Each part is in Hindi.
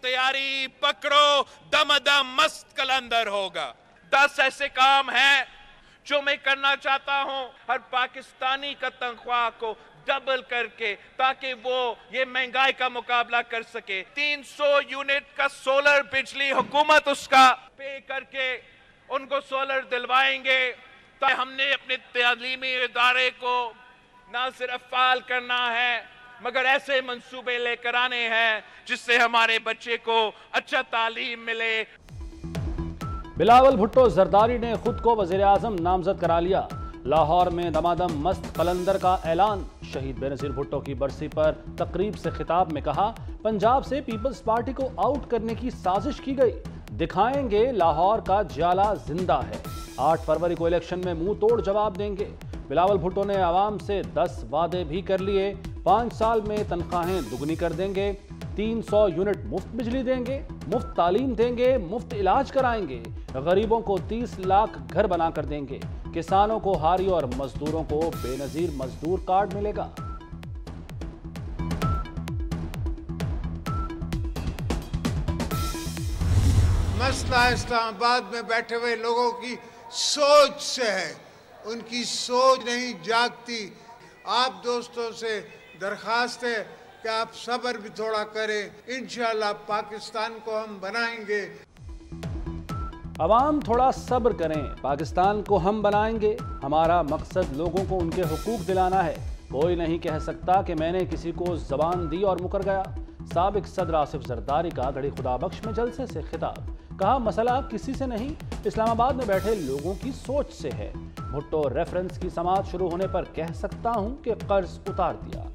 तैयारी पकड़ो, दमदम मस्त कलंदर होगा। 10 ऐसे काम हैं जो मैं करना चाहता हूं, हर पाकिस्तानी का तनख्वाह को डबल करके, ताकि वो ये महंगाई का मुकाबला कर सके। 300 यूनिट का सोलर बिजली हुकूमत उसका पे करके उनको सोलर दिलवाएंगे। तो हमने अपने तालीमी इदारे को ना सिर्फ फाल करना है, मगर ऐसे मंसूबे लेकर आने हैं जिससे हमारे बच्चे को अच्छा तालीम मिले। बिलावल भुट्टो जरदारी ने खुद को वजीर आजम नामजद करा लिया। लाहौर में दमादम मस्त कलंदर का ऐलान। शहीद बेनजीर भुट्टो की बरसी पर तकरीब से खिताब में कहा, पंजाब से पीपल्स पार्टी को आउट करने की साजिश की गई। दिखाएंगे लाहौर का ज्याला जिंदा है। 8 फरवरी को इलेक्शन में मुंह तोड़ जवाब देंगे। बिलावल भुट्टो ने आवाम से 10 वादे भी कर लिए। 5 साल में तनख्वाहें दुगनी कर देंगे, 300 यूनिट मुफ्त बिजली देंगे, मुफ्त तालीम देंगे, मुफ्त इलाज कराएंगे, गरीबों को 30 लाख घर बनाकर देंगे, किसानों को हारी और मजदूरों को बेनजीर मजदूर कार्ड मिलेगा। मसला इस्लामाबाद में बैठे हुए लोगों की सोच से है, उनकी सोच नहीं जागती। आप दोस्तों से दरखास्त है कि आप सब्र भी थोड़ा करें, इंशाअल्लाह पाकिस्तान को हम बनाएंगे। अवाम थोड़ा सब्र करें, पाकिस्तान को हम बनाएंगे। हमारा मकसद लोगों को उनके हुकूक दिलाना है। कोई नहीं कह सकता कि मैंने किसी को जबान दी और मुकर गया। साबिक सदर आसिफ जरदारी का गढ़ी खुदाबख्श में जलसे से खिताब। कहा, मसला किसी से नहीं, इस्लामाबाद में बैठे लोगों की सोच से है। भुट्टो रेफरेंस की समाअत शुरू होने पर कह सकता हूं कि कर्ज उतार दिया।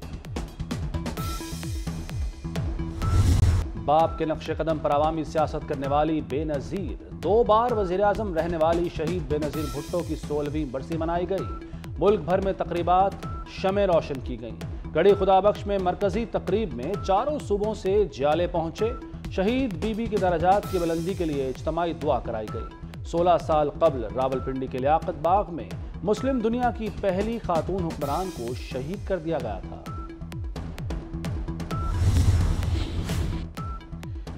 बाप के नक्शे कदम पर अवामी सियासत करने वाली बेनजीर, 2 बार वजीर आजम रहने वाली शहीद बेनजीर भुट्टो की 16वीं बरसी मनाई गई। मुल्क भर में तकरीबात शमें रोशन की गईं। गढ़ी खुदाबख्श में मरकजी तकरीब में चारों सूबों से जियाले पहुंचे। शहीद बीबी की दराजात की बुलंदी के लिए इज्तिमाई दुआ कराई गई। 16 साल कबल रावलपिंडी के लियाकत बाग में मुस्लिम दुनिया की पहली खातून हुक्मरान को शहीद कर दिया गया था।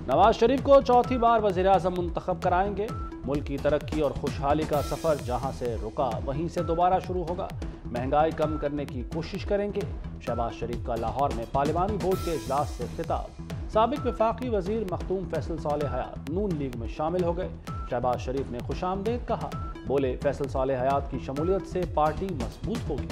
नवाज शरीफ को 4थी बार वजीर आजम मुंतखब कराएंगे। मुल्क की तरक्की और खुशहाली का सफर जहां से रुका वहीं से दोबारा शुरू होगा। महंगाई कम करने की कोशिश करेंगे। शहबाज शरीफ का लाहौर में पार्लिमानी बोर्ड के इजलास से खिताब। साबिक वफाकी वजीर मखदूम फैसल सालेह हयात नून लीग में शामिल हो गए। शहबाज शरीफ ने खुशामदीद कहा, बोले फैसल सालेह हयात की शमूलियत से पार्टी मजबूत होगी।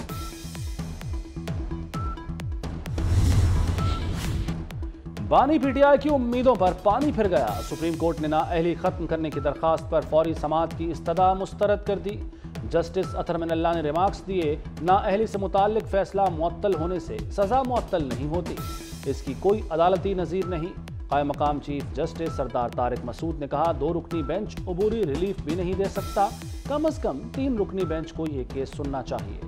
बानी पीटीआई की उम्मीदों पर पानी फिर गया। सुप्रीम कोर्ट ने नाअहली खत्म करने की दरखास्त पर फौरी समाअत की इस्तदा मुस्तरद कर दी। जस्टिस अतहर मिनल्ला ने रिमार्क्स दिए, नाअहली से मुताल्लिक फैसला मुअत्तल होने से सजा मुअत्तल नहीं होती, इसकी कोई अदालती नज़ीर नहीं। कायम मकाम चीफ जस्टिस सरदार तारिक मसूद ने कहा, 2 रुकनी बेंच अबूरी रिलीफ भी नहीं दे सकता, कम अज कम 3 रुकनी बेंच को यह केस सुनना चाहिए।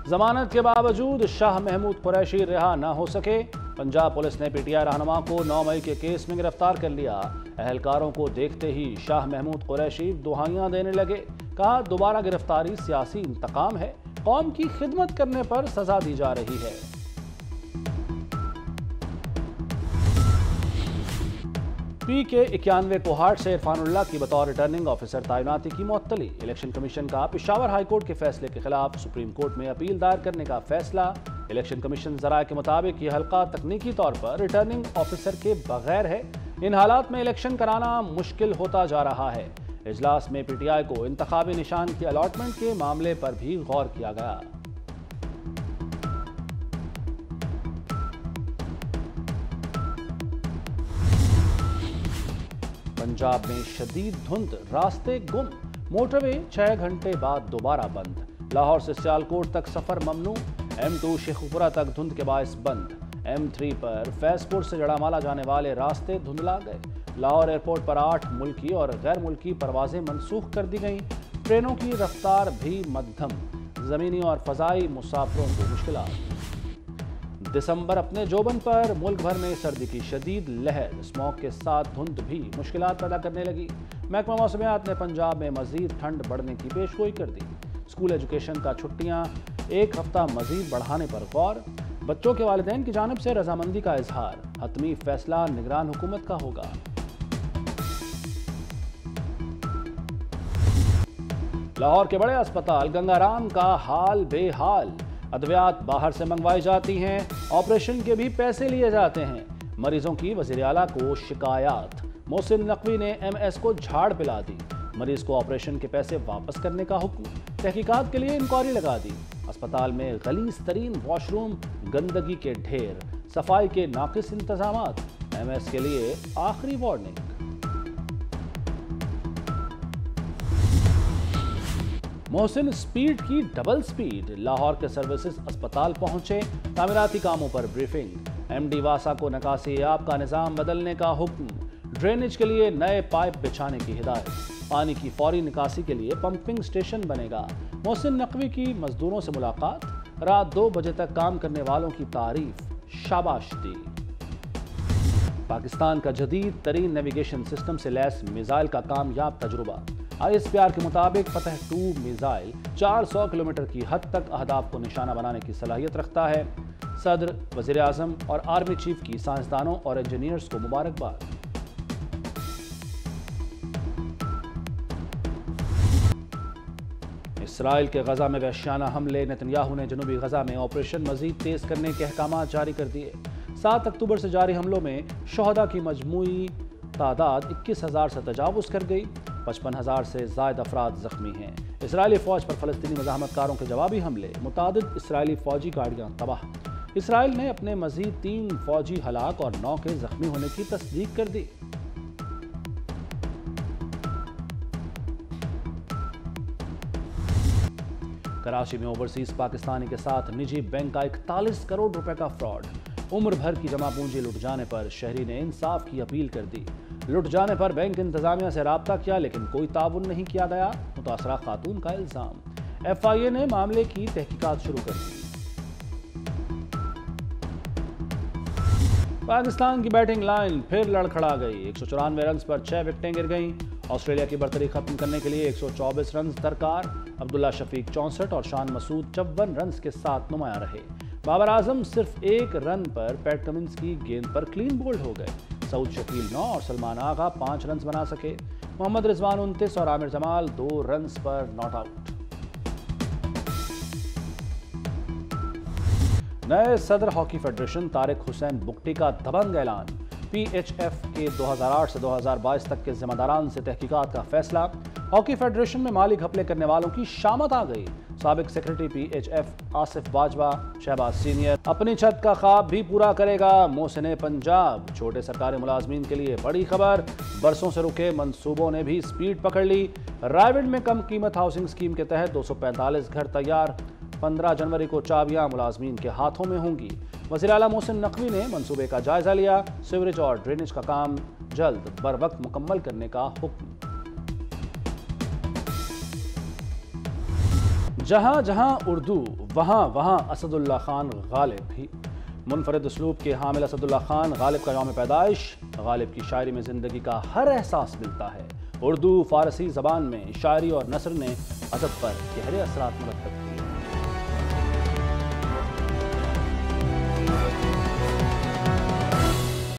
जमानत के बावजूद शाह महमूद कुरैशी रिहा न हो सके। पंजाब पुलिस ने पीटीआई रहनुमा को 9 मई के केस में गिरफ्तार कर लिया। अहलकारों को देखते ही शाह महमूद कुरैशी दुहाइयां देने लगे। कहा, दोबारा गिरफ्तारी सियासी इंतकाम है, कौम की खिदमत करने पर सजा दी जा रही है। PK 91 कोहाट से इरफानुल्लाह की बतौर रिटर्निंग ऑफिसर तैनाती की मुअत्तली। इलेक्शन कमीशन का पेशावर हाई कोर्ट के फैसले के खिलाफ सुप्रीम कोर्ट में अपील दायर करने का फैसला। इलेक्शन कमीशन ज़राए के मुताबिक यह हल्का तकनीकी तौर पर रिटर्निंग ऑफिसर के बगैर है। इन हालात में इलेक्शन कराना मुश्किल होता जा रहा है। इजलास में PTI को इंतखाबी निशान की अलॉटमेंट के मामले पर भी गौर किया गया। पंजाब में शदीद धुंध, रास्ते गुम, मोटरवे 6 घंटे बाद दोबारा बंद। लाहौर से सियालकोट तक सफर ममनू। M2 शेखुपुरा तक धुंध के बायस बंद। M3 पर फैजपुर से जड़ामाला जाने वाले रास्ते धुंधला गए। लाहौर एयरपोर्ट पर 8 मुल्की और गैर मुल्की परवाजें मनसूख कर दी गईं। ट्रेनों की रफ्तार भी मध्यम। ज़मीनी और फ़ज़ाई मुसाफिरों को मुश्किलात। दिसंबर अपने जोबन पर मुल्क भर में सर्दी की शदीद लहर, स्मॉग के साथ धुंध भी मुश्किलात पैदा करने लगी। महकमा मौसमियात ने पंजाब में मजीद ठंड बढ़ने की पेशगोई कर दी। स्कूल एजुकेशन का छुट्टियां 1 हफ्ता मजीद बढ़ाने पर गौर। बच्चों के वालिदैन की जानिब से रजामंदी का इजहार, हतमी फैसला निगरान हुकूमत का होगा। लाहौर के बड़े अस्पताल गंगाराम का हाल बेहाल, अद्वियात बाहर से मंगवाई जाती हैं, ऑपरेशन के भी पैसे लिए जाते हैं। मरीजों की वजीर आला को शिकायत, मोहसिन नकवी ने MS को झाड़ पिला दी। मरीज को ऑपरेशन के पैसे वापस करने का हुक्म, तहकीकात के लिए इंक्वायरी लगा दी। अस्पताल में गलीज तरीन वॉशरूम, गंदगी के ढेर, सफाई के नाकिस इंतजामात, MS के लिए आखिरी वार्निंग। मोहसिन स्पीड की डबल स्पीड, लाहौर के सर्विसेज अस्पताल पहुंचे, तामीराती कामों पर ब्रीफिंग। MD वासा को निकासी आब का निजाम बदलने का हुक्म, ड्रेनेज के लिए नए पाइप बिछाने की हिदायत, पानी की फौरी निकासी के लिए पंपिंग स्टेशन बनेगा। मोहसिन नकवी की मजदूरों से मुलाकात, रात 2 बजे तक काम करने वालों की तारीफ, शाबाश दी। पाकिस्तान का जदीद तरीन नेविगेशन सिस्टम से लैस मिसाइल का कामयाब तजुर्बा। ISPR के मुताबिक फतह 2 मिसाइल 400 किलोमीटर की हद तक अहदाफ को निशाना बनाने की सलाहियत रखता है। सदर, वजीर आजम और आर्मी चीफ की साइंसदानों और इंजीनियर्स को मुबारकबाद। इसराइल के गजा में वहशियाना हमले, नेतन्याहू ने जनूबी गजा में ऑपरेशन मजीद तेज करने के अहकाम जारी कर दिए। 7 अक्टूबर से जारी हमलों में शोहदा की मजमूई तादाद 21,000 से तजावुज कर गई। 55,000 से ज़ायद अफराद जख्मी हैं। इसराइली फौज पर फलस्तीनी मज़ाहमतकारों के जवाबी हमले, मुतादिद इसराइली फौजी गाड़ियाँ तबाह। इसराइल ने अपने मजीद 3 फौजी हलाक और 9 के जख्मी होने की तस्दीक कर दी। कराची में ओवरसीज पाकिस्तानी के साथ निजी बैंक का 41 करोड़ रुपए का फ्रॉड। उम्र भर की जमा पूंजी लुट जाने पर शहरी ने इंसाफ की अपील कर दी। लुट जाने पर बैंक इंतजामिया से राब्ता किया लेकिन कोई ताउन नहीं किया गया, मुतासरा खातून का इल्जाम। FIA ने मामले की तहकीकात शुरू कर दी। पाकिस्तान की बैटिंग लाइन फिर लड़खड़ा गई। 194 रन पर 6 विकेटें गिर गईं। ऑस्ट्रेलिया की बर्तरी खत्म करने के लिए 124 रन दरकार। अब्दुल्ला शफीक 64 और शान मसूद 54 रन के साथ नुमाया रहे। बाबर आजम सिर्फ 1 रन पर पैट कमिंस की गेंद पर क्लीन बोल्ड हो गए। सऊद शकील 9 और सलमान आगा 5 रन बना सके। मोहम्मद रिजवान 29 और आमिर जमाल 2 रन पर नॉट आउट। नए सदर हॉकी फेडरेशन तारिक हुसैन बुगटी का दबंग ऐलान। PHF के 2008 से 2022 तक के जिम्मेदारान से तहकीकात का फैसला। हॉकी फेडरेशन में माली घपले करने वालों की शामत आ गई। साबिक secretary PHF Asif Bajwa, Shahbaz senior अपनी छत का ख्वाब भी पूरा करेगा। मोहसिन पंजाब, छोटे सरकारी मुलाजमीन के लिए बड़ी खबर। बरसों से रुके मंसूबों ने भी स्पीड पकड़ ली। रायविंड में कम कीमत हाउसिंग स्कीम के तहत 245 घर तैयार। 15 जनवरी को चाबियां मुलाजमीन के हाथों में होंगी। वज़ीर आला मोहसिन नकवी ने मंसूबे का जायजा लिया। सीवरेज और ड्रेनेज का काम जल्द बर वक्त मुकम्मल करने का हुक्म। जहां जहां उर्दू वहां वहां असदुल्ला खान गालिब भी। मुनफरिद उसलूब के हामिल असदुल्ला खान गालिब का यौम पैदाइश। गालिब की शायरी में जिंदगी का हर एहसास मिलता है। उर्दू फारसी जबान में शायरी और नसर ने अदब पर गहरे असरात मुरतब किए।